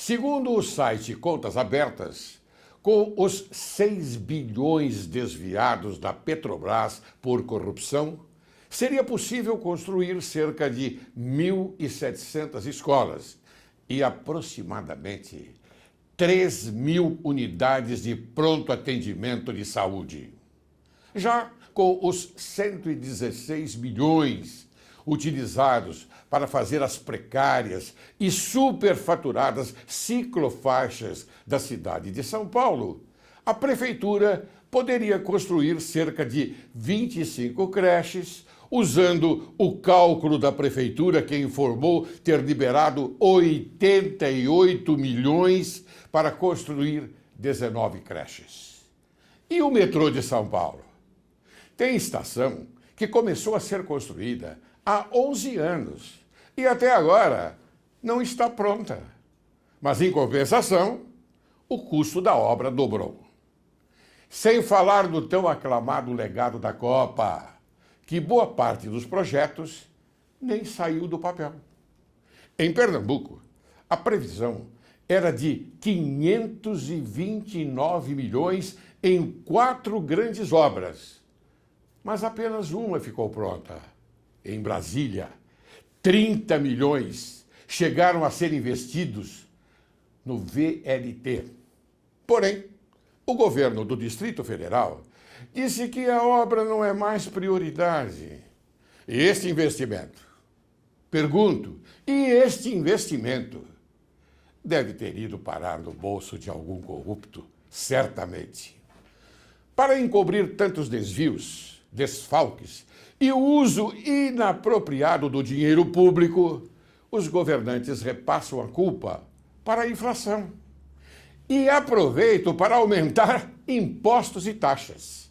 Segundo o site Contas Abertas, com os 6 bilhões desviados da Petrobras por corrupção, seria possível construir cerca de 1.700 escolas e aproximadamente 3.000 unidades de pronto atendimento de saúde. Já com os 116 milhões utilizados para fazer as precárias e superfaturadas ciclofaixas da cidade de São Paulo, a prefeitura poderia construir cerca de 25 creches, usando o cálculo da prefeitura, que informou ter liberado 88 milhões para construir 19 creches. E o metrô de São Paulo? Tem estação que começou a ser construída há 11 anos e até agora não está pronta. Mas, em compensação, o custo da obra dobrou. Sem falar do tão aclamado legado da Copa, que boa parte dos projetos nem saiu do papel. Em Pernambuco, a previsão era de 529 milhões em 4 grandes obras, mas apenas uma ficou pronta. Em Brasília, 30 milhões chegaram a ser investidos no VLT. Porém, o governo do Distrito Federal disse que a obra não é mais prioridade. E este investimento? Pergunto, e este investimento deve ter ido parar no bolso de algum corrupto, certamente. Para encobrir tantos desvios, desfalques e o uso inapropriado do dinheiro público, os governantes repassam a culpa para a inflação e aproveitam para aumentar impostos e taxas.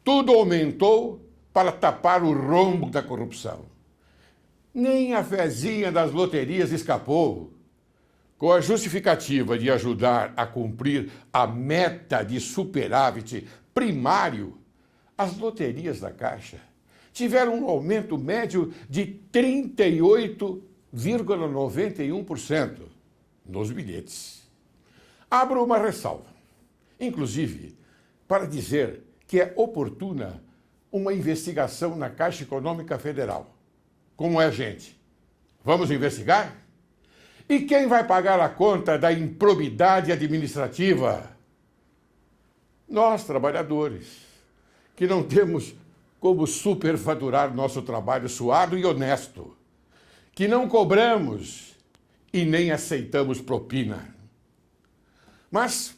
Tudo aumentou para tapar o rombo da corrupção. Nem a fezinha das loterias escapou. Com a justificativa de ajudar a cumprir a meta de superávit primário, as loterias da Caixa tiveram um aumento médio de 38,91% nos bilhetes. Abro uma ressalva, inclusive, para dizer que é oportuna uma investigação na Caixa Econômica Federal. Como é, gente? Vamos investigar? E quem vai pagar a conta da improbidade administrativa? Nós, trabalhadores, que não temos como superfaturar nosso trabalho suado e honesto, que não cobramos e nem aceitamos propina. Mas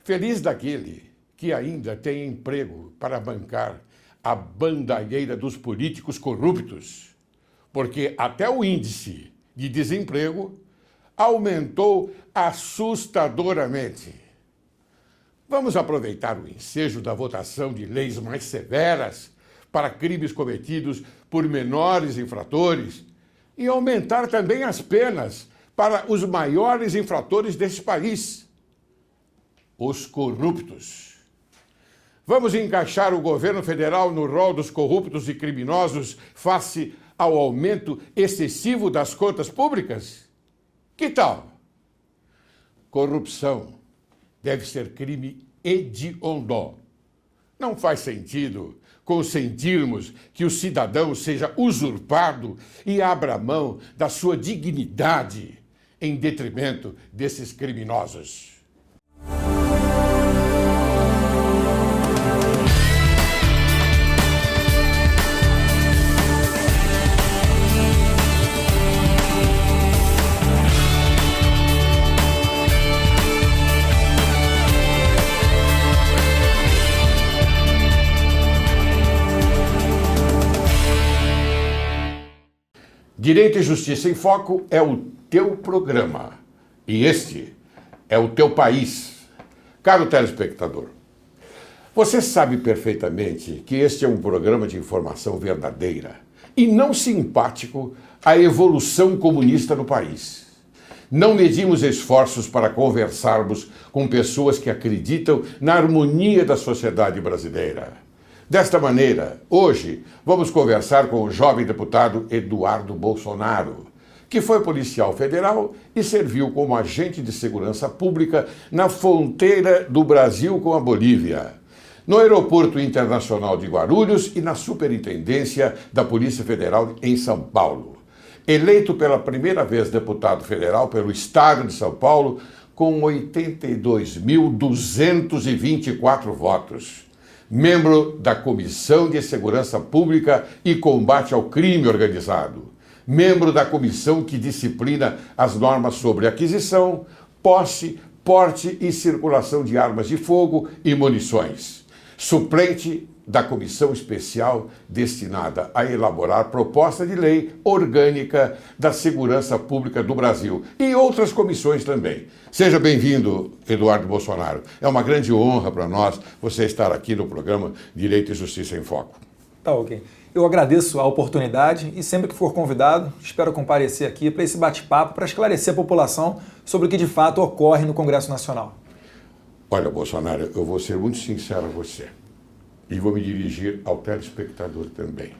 feliz daquele que ainda tem emprego para bancar a bandalheira dos políticos corruptos, porque até o índice de desemprego aumentou assustadoramente. Vamos aproveitar o ensejo da votação de leis mais severas para crimes cometidos por menores infratores e aumentar também as penas para os maiores infratores desse país, os corruptos. Vamos encaixar o governo federal no rol dos corruptos e criminosos face ao aumento excessivo das contas públicas? Que tal? Corrupção deve ser crime hediondo. Não faz sentido consentirmos que o cidadão seja usurpado e abra mão da sua dignidade em detrimento desses criminosos. Direito e Justiça em Foco é o teu programa e este é o teu país. Caro telespectador, você sabe perfeitamente que este é um programa de informação verdadeira e não simpático à evolução comunista no país. Não medimos esforços para conversarmos com pessoas que acreditam na harmonia da sociedade brasileira. Desta maneira, hoje, vamos conversar com o jovem deputado Eduardo Bolsonaro, que foi policial federal e serviu como agente de segurança pública na fronteira do Brasil com a Bolívia, no Aeroporto Internacional de Guarulhos e na Superintendência da Polícia Federal em São Paulo. Eleito pela primeira vez deputado federal pelo Estado de São Paulo com 82.224 votos. Membro da Comissão de Segurança Pública e Combate ao Crime Organizado. Membro da comissão que disciplina as normas sobre aquisição, posse, porte e circulação de armas de fogo e munições. Suplente da comissão especial destinada a elaborar proposta de lei orgânica da segurança pública do Brasil e outras comissões também. Seja bem-vindo, Eduardo Bolsonaro. É uma grande honra para nós você estar aqui no programa Direito e Justiça em Foco. Tá ok. Eu agradeço a oportunidade e sempre que for convidado, espero comparecer aqui para esse bate-papo, para esclarecer a população sobre o que de fato ocorre no Congresso Nacional. Olha, Bolsonaro, eu vou ser muito sincero a você e vou me dirigir ao telespectador também.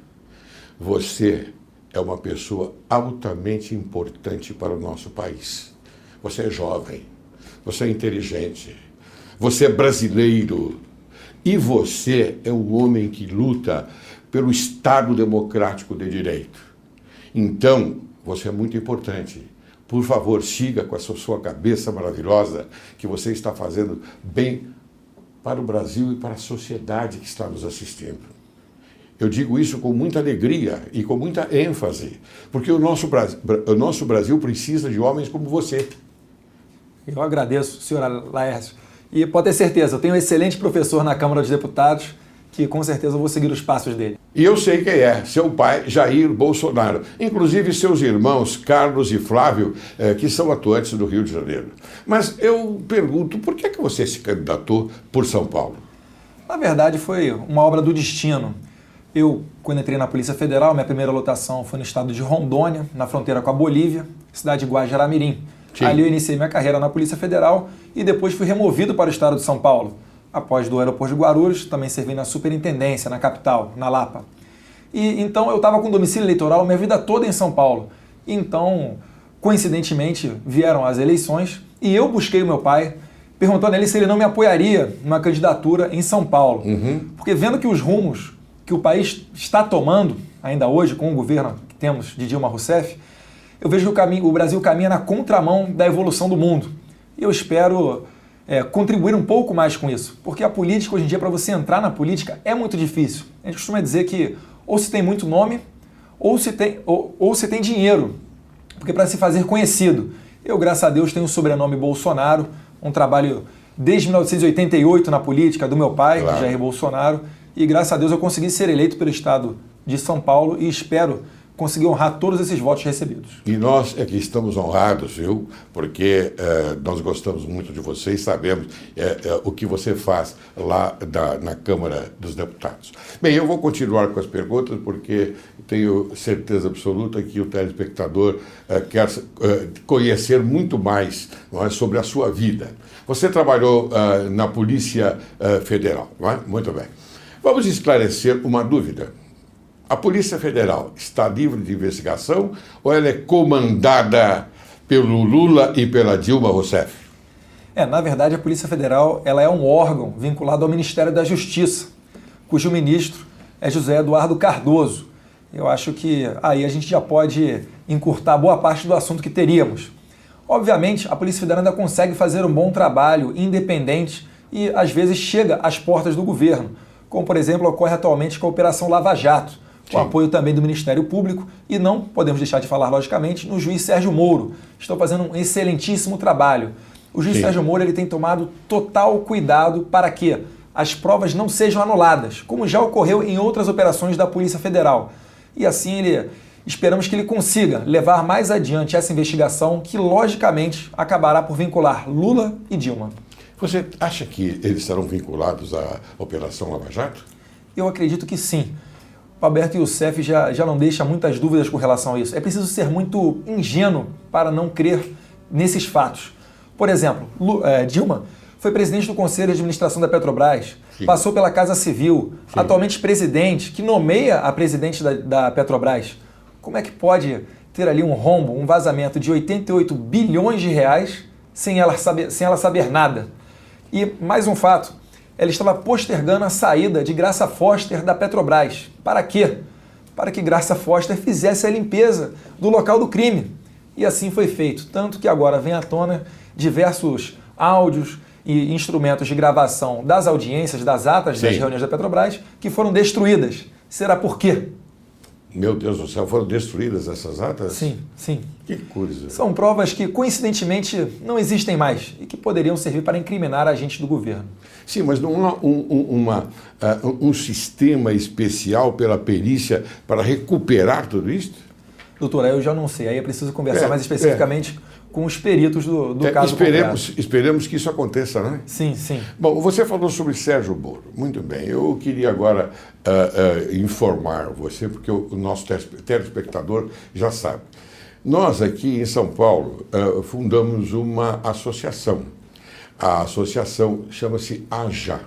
Você é uma pessoa altamente importante para o nosso país. Você é jovem, você é inteligente, você é brasileiro e você é um homem que luta pelo Estado democrático de direito. Então, você é muito importante. Por favor, siga com essa sua cabeça maravilhosa que você está fazendo bem para o Brasil e para a sociedade que está nos assistindo. Eu digo isso com muita alegria e com muita ênfase, porque o nosso Brasil precisa de homens como você. Eu agradeço, senhor Laércio. E pode ter certeza, eu tenho um excelente professor na Câmara dos Deputados, que com certeza eu vou seguir os passos dele. E eu sei quem é, seu pai, Jair Bolsonaro. Inclusive seus irmãos, Carlos e Flávio, que são atuantes do Rio de Janeiro. Mas eu pergunto, por que você se candidatou por São Paulo? Na verdade, foi uma obra do destino. Eu, quando entrei na Polícia Federal, minha primeira lotação foi no estado de Rondônia, na fronteira com a Bolívia, cidade de Guajará-Mirim. Ali eu iniciei minha carreira na Polícia Federal e depois fui removido para o estado de São Paulo. Após do aeroporto de Guarulhos, também servi na superintendência, na capital, na Lapa. E então eu estava com domicílio eleitoral minha vida toda em São Paulo. Então, coincidentemente, vieram as eleições e eu busquei o meu pai, perguntando a ele se ele não me apoiaria numa candidatura em São Paulo. Porque vendo que os rumos que o país está tomando, ainda hoje, com o governo que temos de Dilma Rousseff, eu vejo que o Brasil caminha na contramão da evolução do mundo. E eu espero contribuir um pouco mais com isso, porque a política, hoje em dia, para você entrar na política, é muito difícil. A gente costuma dizer que ou se tem muito nome, ou se tem dinheiro, porque para se fazer conhecido. Eu, graças a Deus, tenho o sobrenome Bolsonaro, um trabalho desde 1988 na política do meu pai, claro, Jair Bolsonaro, e graças a Deus eu consegui ser eleito pelo estado de São Paulo e espero conseguir honrar todos esses votos recebidos. E nós é que estamos honrados, viu? Porque nós gostamos muito de você e sabemos o que você faz lá na Câmara dos Deputados. Bem, eu vou continuar com as perguntas porque tenho certeza absoluta que o telespectador quer conhecer muito mais, não é, sobre a sua vida. Você trabalhou na Polícia Federal, não é? Muito bem. Vamos esclarecer uma dúvida. A Polícia Federal está livre de investigação ou ela é comandada pelo Lula e pela Dilma Rousseff? Na verdade, a Polícia Federal ela é um órgão vinculado ao Ministério da Justiça, cujo ministro é José Eduardo Cardoso. Eu acho que aí a gente já pode encurtar boa parte do assunto que teríamos. Obviamente, a Polícia Federal ainda consegue fazer um bom trabalho independente e, às vezes, chega às portas do governo, como, por exemplo, ocorre atualmente com a Operação Lava Jato, com o apoio também do Ministério Público e não podemos deixar de falar, logicamente, no juiz Sérgio Moro. Estão fazendo um excelentíssimo trabalho. O juiz Sérgio Moro ele tem tomado total cuidado para que as provas não sejam anuladas, como já ocorreu em outras operações da Polícia Federal. E assim esperamos que ele consiga levar mais adiante essa investigação que, logicamente, acabará por vincular Lula e Dilma. Você acha que eles serão vinculados à Operação Lava Jato? Eu acredito que sim. O Alberto Youssef já não deixa muitas dúvidas com relação a isso. É preciso ser muito ingênuo para não crer nesses fatos. Por exemplo, Dilma foi presidente do Conselho de Administração da Petrobras, passou pela Casa Civil, atualmente presidente, que nomeia a presidente da Petrobras. Como é que pode ter ali um rombo, um vazamento de 88 bilhões de reais sem ela saber nada. E mais um fato, ela estava postergando a saída de Graça Foster da Petrobras. Para quê? Para que Graça Foster fizesse a limpeza do local do crime. E assim foi feito, tanto que agora vem à tona diversos áudios e instrumentos de gravação das audiências, das atas das reuniões da Petrobras, que foram destruídas. Será por quê? Meu Deus do céu, foram destruídas essas atas? Sim, sim. Que coisa. São provas que, coincidentemente, não existem mais e que poderiam servir para incriminar agentes do governo. Sim, mas não há um sistema especial pela perícia para recuperar tudo isso? Doutora, eu já não sei. Aí é preciso conversar mais especificamente com os peritos do caso Esperemos que isso aconteça, né? Sim, sim. Bom, você falou sobre Sérgio Moro. Muito bem. Eu queria agora informar você, porque o nosso telespectador já sabe. Nós aqui em São Paulo fundamos uma associação. A associação chama-se AJA.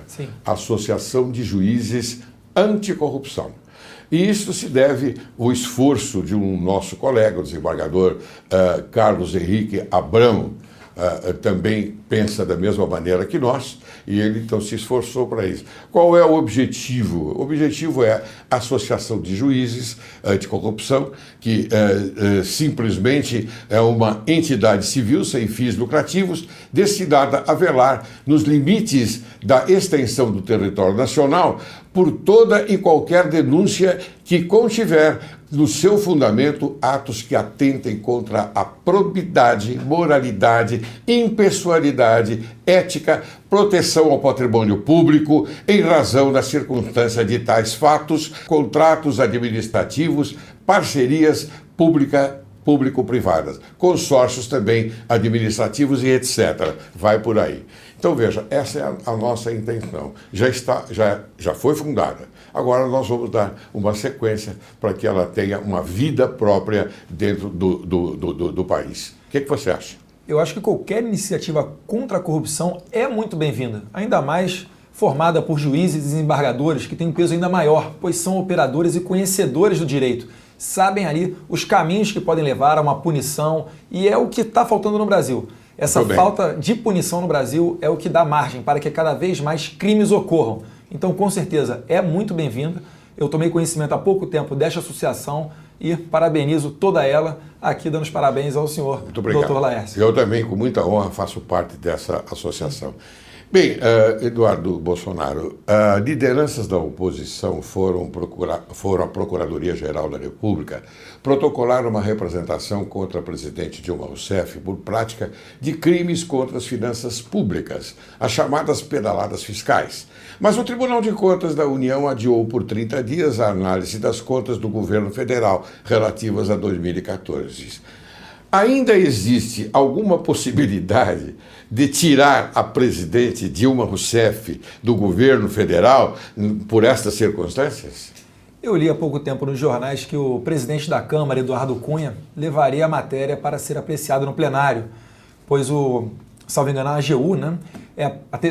Sim. Associação de Juízes Anticorrupção. E isso se deve ao esforço de um nosso colega, o desembargador Carlos Henrique Abramo, também pensa da mesma maneira que nós, e ele então se esforçou para isso. Qual é o objetivo? O objetivo é a Associação de Juízes Anticorrupção, que simplesmente é uma entidade civil sem fins lucrativos, destinada a velar nos limites da extensão do território nacional por toda e qualquer denúncia que contiver no seu fundamento atos que atentem contra a probidade, moralidade, impessoalidade, ética, proteção ao patrimônio público, em razão da circunstância de tais fatos, contratos administrativos, parcerias público-privadas, consórcios também administrativos e etc. Vai por aí. Então, veja, essa é a nossa intenção. Já foi fundada. Agora nós vamos dar uma sequência para que ela tenha uma vida própria dentro do país. O que você acha? Eu acho que qualquer iniciativa contra a corrupção é muito bem-vinda, ainda mais formada por juízes e desembargadores que têm um peso ainda maior, pois são operadores e conhecedores do direito. Sabem ali os caminhos que podem levar a uma punição e é o que está faltando no Brasil. Essa falta de punição no Brasil é o que dá margem para que cada vez mais crimes ocorram. Então, com certeza, é muito bem-vinda. Eu tomei conhecimento há pouco tempo desta associação e parabenizo toda ela, aqui dando os parabéns ao senhor, Dr. Laércio. Eu também, com muita honra, faço parte dessa associação. Bem, Eduardo Bolsonaro, lideranças da oposição foram à Procuradoria-Geral da República protocolar uma representação contra a presidente Dilma Rousseff por prática de crimes contra as finanças públicas, as chamadas pedaladas fiscais. Mas o Tribunal de Contas da União adiou por 30 dias a análise das contas do governo federal relativas a 2014. Ainda existe alguma possibilidade de tirar a presidente Dilma Rousseff do governo federal por estas circunstâncias? Eu li há pouco tempo nos jornais que o presidente da Câmara, Eduardo Cunha, levaria a matéria para ser apreciada no plenário, pois salvo engano, a AGU, né,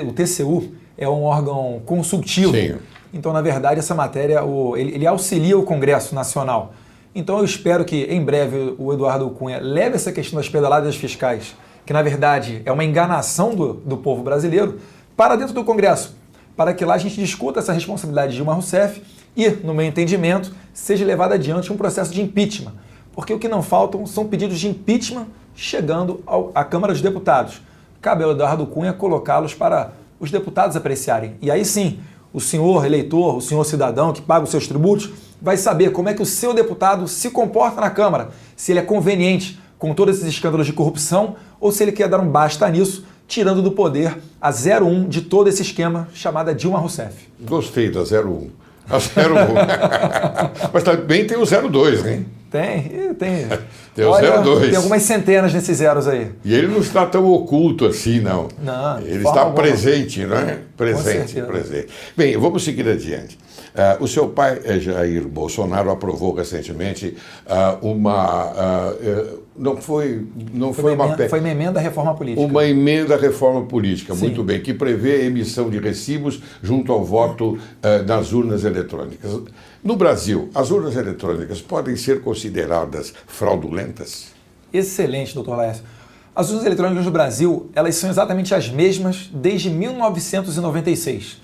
o TCU, é um órgão consultivo. Sim. Então, na verdade, essa matéria, ele auxilia o Congresso Nacional. Então, eu espero que, em breve, o Eduardo Cunha leve essa questão das pedaladas fiscais, que, na verdade, é uma enganação do povo brasileiro, para dentro do Congresso, para que lá a gente discuta essa responsabilidade de Dilma Rousseff e, no meu entendimento, seja levado adiante um processo de impeachment. Porque o que não faltam são pedidos de impeachment chegando à Câmara dos Deputados. Cabe ao Eduardo Cunha colocá-los para os deputados apreciarem. E aí sim, o senhor eleitor, o senhor cidadão que paga os seus tributos, vai saber como é que o seu deputado se comporta na Câmara, se ele é conveniente com todos esses escândalos de corrupção ou se ele quer dar um basta nisso, tirando do poder a 01 de todo esse esquema chamada Dilma Rousseff. Gostei da 01. A 01. Mas também tem o 02, hein? Tem. Tem o 02. Tem algumas centenas desses zeros aí. E ele não está tão oculto assim, não. Não. Ele está presente, não é? Presente. Bem, vamos seguir adiante. O seu pai, Jair Bolsonaro, aprovou recentemente Foi uma emenda à reforma política. Uma emenda à reforma política, sim. Muito bem, que prevê a emissão de recibos junto ao voto nas urnas eletrônicas. No Brasil, as urnas eletrônicas podem ser consideradas fraudulentas? Excelente, doutor Laércio. As urnas eletrônicas no Brasil, elas são exatamente as mesmas desde 1996.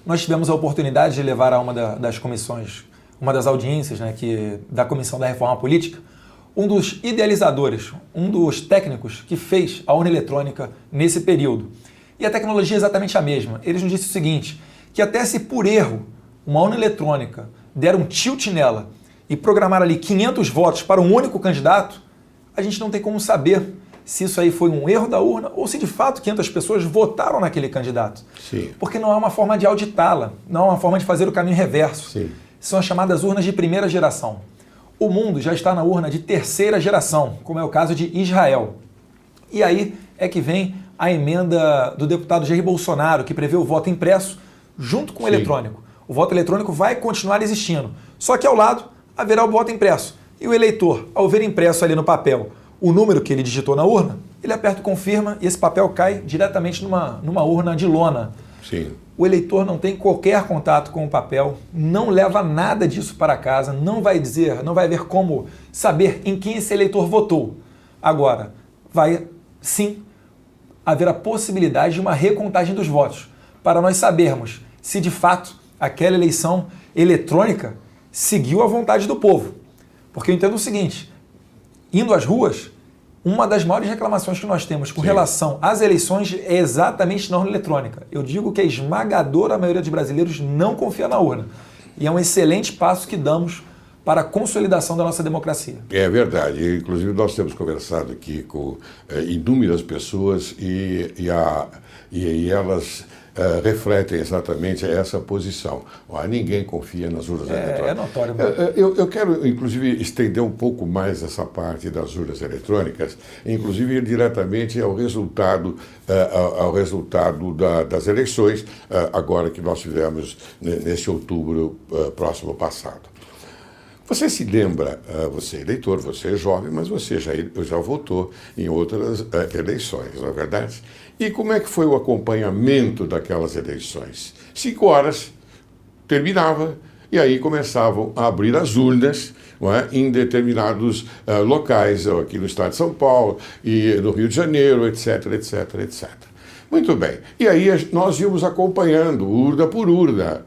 Nós tivemos a oportunidade de levar a uma das comissões, uma das audiências, né, da Comissão da Reforma Política, um dos idealizadores, um dos técnicos que fez a urna eletrônica nesse período. E a tecnologia é exatamente a mesma. Eles nos disseram o seguinte, que até se por erro uma urna eletrônica der um tilt nela e programar ali 500 votos para um único candidato, a gente não tem como saber se isso aí foi um erro da urna ou se de fato 500 pessoas votaram naquele candidato. Sim. Porque não há uma forma de auditá-la, não há uma forma de fazer o caminho reverso. Sim. São as chamadas urnas de primeira geração. O mundo já está na urna de terceira geração, como é o caso de Israel. E aí é que vem a emenda do deputado Jair Bolsonaro, que prevê o voto impresso junto com o eletrônico. O voto eletrônico vai continuar existindo, só que ao lado haverá o voto impresso. E o eleitor, ao ver impresso ali no papel o número que ele digitou na urna, ele aperta o confirma e esse papel cai diretamente numa urna de lona. Sim. O eleitor não tem qualquer contato com o papel, não leva nada disso para casa, não vai ver como saber em quem esse eleitor votou. Agora, vai sim haver a possibilidade de uma recontagem dos votos, para nós sabermos se de fato aquela eleição eletrônica seguiu a vontade do povo. Porque eu entendo o seguinte, indo às ruas, uma das maiores reclamações que nós temos com relação às eleições é exatamente na urna eletrônica. Eu digo que a esmagadora maioria dos brasileiros não confia na urna. E é um excelente passo que damos para a consolidação da nossa democracia. É verdade. Inclusive, nós temos conversado aqui com inúmeras pessoas e elas refletem exatamente essa posição. Ninguém confia nas urnas eletrônicas. É notório. Eu quero, inclusive, estender um pouco mais essa parte das urnas eletrônicas, inclusive ir diretamente ao resultado das eleições, agora que nós tivemos nesse outubro próximo passado. Você se lembra, você é eleitor, você é jovem, mas você já votou em outras eleições, não é verdade? E como é que foi o acompanhamento daquelas eleições? 5 horas, terminava, e aí começavam a abrir as urnas, não é? Em determinados locais, aqui no estado de São Paulo, e no Rio de Janeiro, etc, etc, etc. Muito bem. E aí nós íamos acompanhando, urna por urna.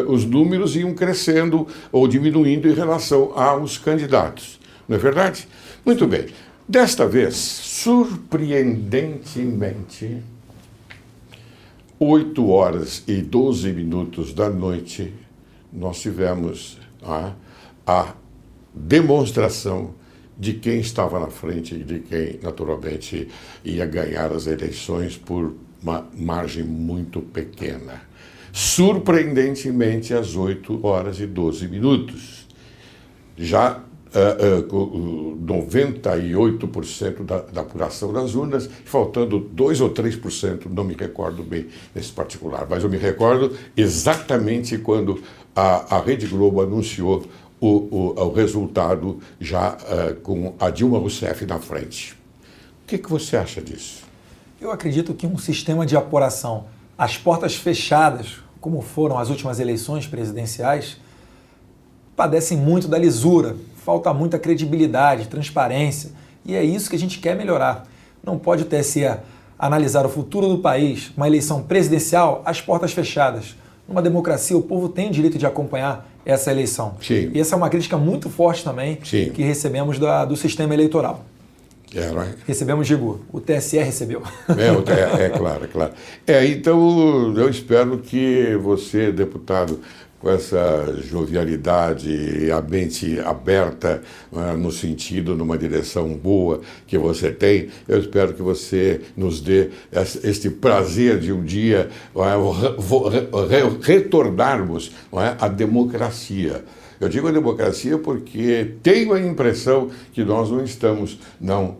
Os números iam crescendo ou diminuindo em relação aos candidatos. Não é verdade? Muito bem. Desta vez, surpreendentemente, 8 horas e 12 minutos da noite, nós tivemos a demonstração de quem estava na frente e de quem, naturalmente, ia ganhar as eleições por uma margem muito pequena. Surpreendentemente, às 8 horas e 12 minutos. Já 98% da apuração das urnas, faltando 2 ou 3%, não me recordo bem nesse particular, mas eu me recordo exatamente quando a Rede Globo anunciou o resultado já com a Dilma Rousseff na frente. O que você acha disso? Eu acredito que um sistema de apuração às portas fechadas, como foram as últimas eleições presidenciais, padecem muito da lisura, falta muita credibilidade, transparência, e é isso que a gente quer melhorar. Não pode o TSE analisar o futuro do país, uma eleição presidencial, às portas fechadas. Numa democracia, o povo tem o direito de acompanhar essa eleição. Sim. E essa é uma crítica muito forte também Sim. que recebemos do sistema eleitoral. Recebemos, digo, o TSE recebeu. Claro, é claro. Então, eu espero que você, deputado, com essa jovialidade e a mente aberta no sentido, numa direção boa que você tem, eu espero que você nos dê este prazer de um dia retornarmos à democracia. Eu digo a democracia porque tenho a impressão que nós não estamos num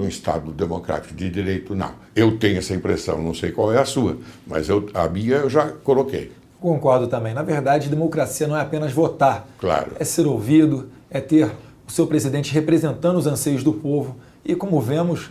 Estado democrático de direito, não. Eu tenho essa impressão, não sei qual é a sua, mas a minha eu já coloquei. Concordo também. Na verdade, democracia não é apenas votar. Claro. É ser ouvido, é ter o seu presidente representando os anseios do povo. E como vemos,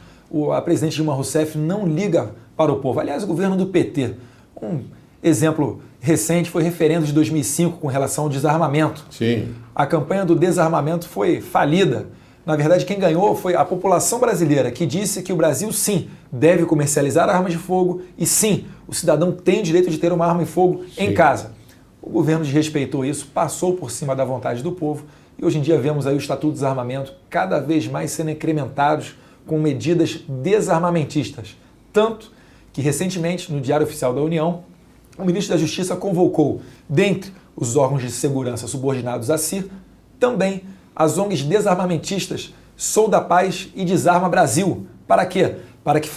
a presidente Dilma Rousseff não liga para o povo. Aliás, o governo do PT, um exemplo recente foi referendo de 2005 com relação ao desarmamento. Sim. A campanha do desarmamento foi falida. Na verdade, quem ganhou foi a população brasileira, que disse que o Brasil, sim, deve comercializar armas de fogo e, sim, o cidadão tem o direito de ter uma arma de fogo em casa. O governo desrespeitou isso, passou por cima da vontade do povo e hoje em dia vemos aí o Estatuto do Desarmamento cada vez mais sendo incrementados com medidas desarmamentistas. Tanto que recentemente, no Diário Oficial da União, o ministro da Justiça convocou, dentre os órgãos de segurança subordinados a si, também as ONGs desarmamentistas Sou da Paz e Desarma Brasil. Para quê? Para que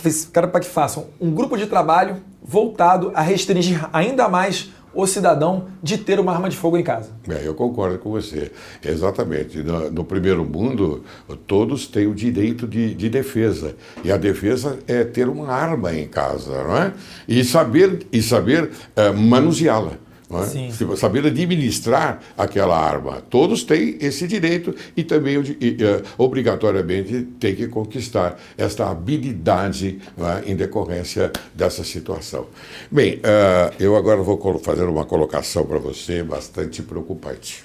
façam um grupo de trabalho voltado a restringir ainda mais o cidadão de ter uma arma de fogo em casa. Eu concordo com você. Exatamente. No primeiro mundo, todos têm o direito de defesa. E a defesa é ter uma arma em casa, não é? E saber manuseá-la. Saber administrar aquela arma. Todos têm esse direito e também obrigatoriamente tem que conquistar esta habilidade, em decorrência dessa situação. Bem, eu agora vou fazer uma colocação para você bastante preocupante.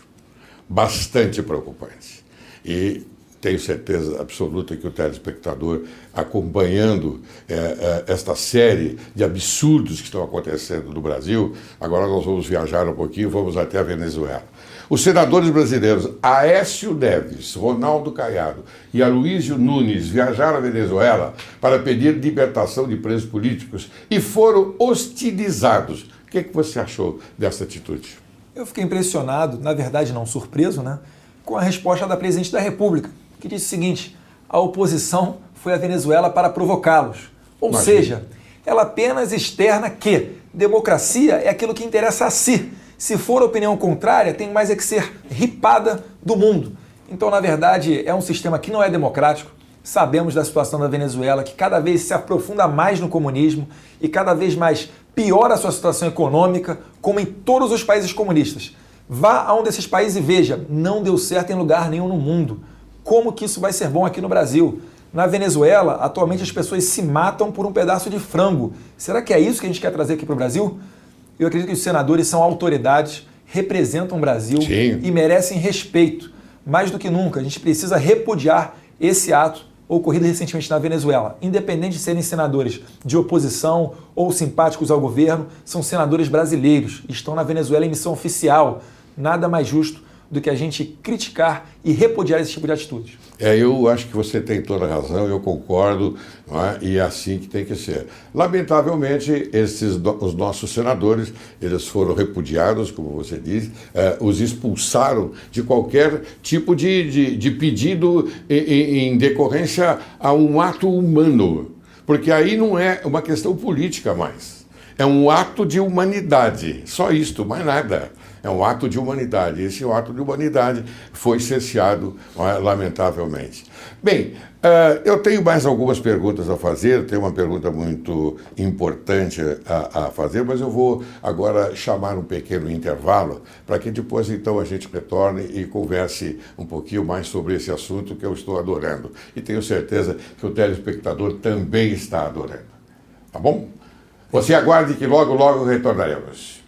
Bastante preocupante. E tenho certeza absoluta que o telespectador, acompanhando esta série de absurdos que estão acontecendo no Brasil, agora nós vamos viajar um pouquinho, vamos até a Venezuela. Os senadores brasileiros Aécio Neves, Ronaldo Caiado e Aloysio Nunes viajaram à Venezuela para pedir libertação de presos políticos e foram hostilizados. O que você achou dessa atitude? Eu fiquei impressionado, na verdade não surpreso, com a resposta da presidente da República, que disse o seguinte: a oposição foi à Venezuela para provocá-los. Ou seja, ela apenas externa que democracia é aquilo que interessa a si. Se for opinião contrária, tem mais é que ser ripada do mundo. Então, na verdade, é um sistema que não é democrático. Sabemos da situação da Venezuela, que cada vez se aprofunda mais no comunismo e cada vez mais piora a sua situação econômica, como em todos os países comunistas. Vá a um desses países e veja, não deu certo em lugar nenhum no mundo. Como que isso vai ser bom aqui no Brasil? Na Venezuela, atualmente as pessoas se matam por um pedaço de frango. Será que é isso que a gente quer trazer aqui para o Brasil? Eu acredito que os senadores são autoridades, representam o Brasil e merecem respeito. Mais do que nunca, a gente precisa repudiar esse ato ocorrido recentemente na Venezuela. Independente de serem senadores de oposição ou simpáticos ao governo, são senadores brasileiros, estão na Venezuela em missão oficial. Nada mais justo do que a gente criticar e repudiar esse tipo de atitude. Eu acho que você tem toda a razão, eu concordo, e é assim que tem que ser. Lamentavelmente, os nossos senadores, eles foram repudiados, como você diz, os expulsaram de qualquer tipo de pedido em decorrência a um ato humano, porque aí não é uma questão política mais, é um ato de humanidade, só isto, mais nada. É um ato de humanidade. Esse ato de humanidade foi cerceado, lamentavelmente. Bem, eu tenho mais algumas perguntas a fazer, tenho uma pergunta muito importante a fazer, mas eu vou agora chamar um pequeno intervalo para que depois, então, a gente retorne e converse um pouquinho mais sobre esse assunto que eu estou adorando. E tenho certeza que o telespectador também está adorando. Tá bom? Você aguarde que logo, logo retornaremos.